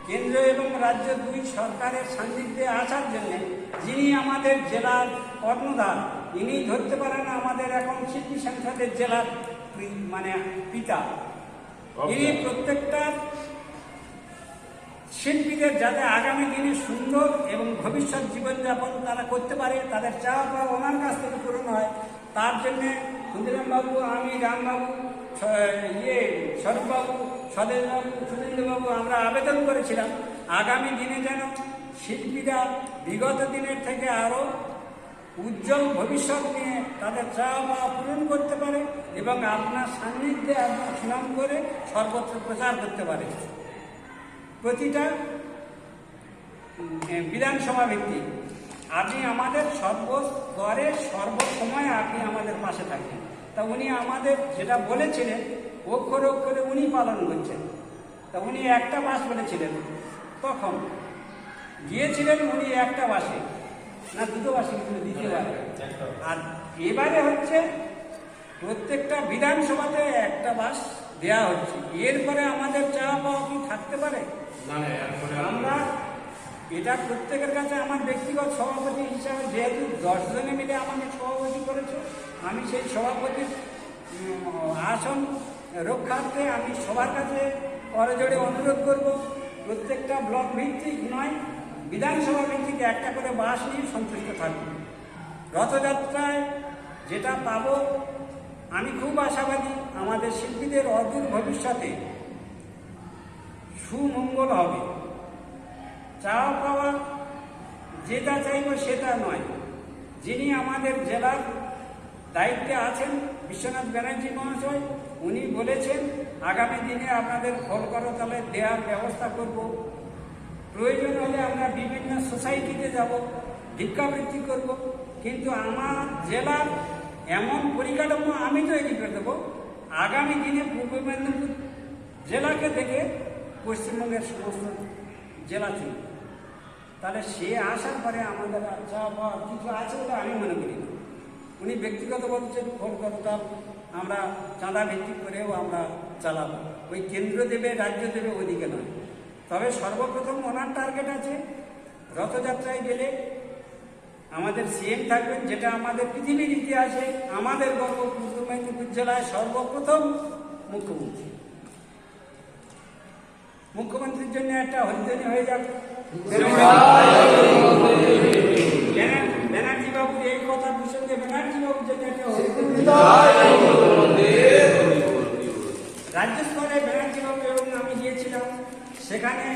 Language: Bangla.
কেন্দ্র এবং রাজ্য দুই সরকারের সান্নিধ্যে আসার জন্য যিনি আমাদের জেলার কর্ণধার, ইনি ধরতে পারেন আমাদের এখন শিল্পী সংসদের জেলার মানে পিতা। ইনি প্রত্যেকটা শিল্পীদের যাতে আগামী দিনে সুন্দর এবং ভবিষ্যৎ জীবনযাপন তারা করতে পারে, তাদের চাওয়া পাওয়া ওনার কাছ থেকে পূরণ হয়, তার জন্যে ক্ষুদিরামবাবু, আমি, রামবাবু, স্বরূপবাবু, স্বদেশবাবু, সুনীলবাবু আমরা আবেদন করেছিলাম আগামী দিনে যেন শিল্পীরা বিগত দিনের থেকে আরও উজ্জ্বল ভবিষ্যৎ নিয়ে তাদের চাওয়া পাওয়া পূরণ করতে পারে এবং আপনার সান্নিধ্যে আপনার সুনাম করে সর্বত্র প্রচার করতে পারে। প্রতিটা বিধানসভা ভিত্তিক আপনি আমাদের সর্বস্তরে সর্বসময় আপনি আমাদের পাশে থাকেন। তা উনি আমাদের যেটা বলেছিলেন অক্ষরে অক্ষরে উনি পালন করছেন। তা উনি একটা বাস বলেছিলেন, তখন গিয়েছিলেন উনি একটা বাসে, না দুটো বাসে কিন্তু দ্বিতীয়বার। আর এবারে হচ্ছে প্রত্যেকটা বিধানসভাতে একটা বাস দেওয়া হচ্ছে। এরপরে আমাদের চাওয়া পাওয়া কি থাকতে পারে? আমরা এটা প্রত্যেকের কাছে আমার ব্যক্তিগত সভাপতি হিসাবে, যেহেতু 10 জনে মিলে আমাকে সভাপতি করেছে, আমি সেই সভাপতির আসন রক্ষার্থে আমি সবার কাছে করজোড়ে অনুরোধ করব, প্রত্যেকটা ব্লক ভিত্তিক নয়, বিধানসভা ভিত্তিক একটা করে বাস নিয়ে সন্তুষ্ট থাকব। রথযাত্রায় যেটা পাব আমি খুব আশাবাদী আমাদের শিল্পীদের অদূর ভবিষ্যতে সুমঙ্গল হবে। চাওয়া পাওয়া যেটা চাইব সেটা নয়, যিনি আমাদের জেলার দায়িত্বে আছেন বিশ্বনাথ ব্যানার্জি মহাশয়, উনি বলেছেন আগামী দিনে আপনাদের ফল করতালে দেওয়ার ব্যবস্থা করব। প্রয়োজন হলে আমরা বিভিন্ন সোসাইটিতে যাব, ভিক্ষাবৃত্তি করব, কিন্তু আমার জেলার এমন পরিকাঠামো আমি তৈরি করে দেবো আগামী দিনে পূর্ব মেদিনীপুর জেলাকে থেকে পশ্চিমবঙ্গের সমস্ত জেলা চলবে। তাহলে সে আসার পরে আমাদের চাওয়া পাওয়া কিছু আছে বলে আমি মনে করি না। উনি ব্যক্তিগত বলছেন ফোন করতাম, আমরা চাঁদা ভিত্তিক করেও আমরা চালাবো, ওই কেন্দ্র দেবে রাজ্য দেবে ওইদিকে নয়। তবে সর্বপ্রথম ওনার টার্গেট আছে রথযাত্রায় গেলে আমাদের সিএম থাকবেন, যেটা আমাদের পৃথিবীর ইতিহাসে আমাদের গর্ব, পূর্ব মেদিনীপুর জেলায় সর্বপ্রথম মুখ্যমন্ত্রীর জন্য একটা হরিধ্বনি হয়ে যাবে। ব্যানার্জি বাবু এই কথা প্রসঙ্গে ব্যানার্জি বাবুর জন্য একটা রাজ্য স্তরে ব্যানার্জি বাবু এবং আমি গিয়েছিলাম, সেখানে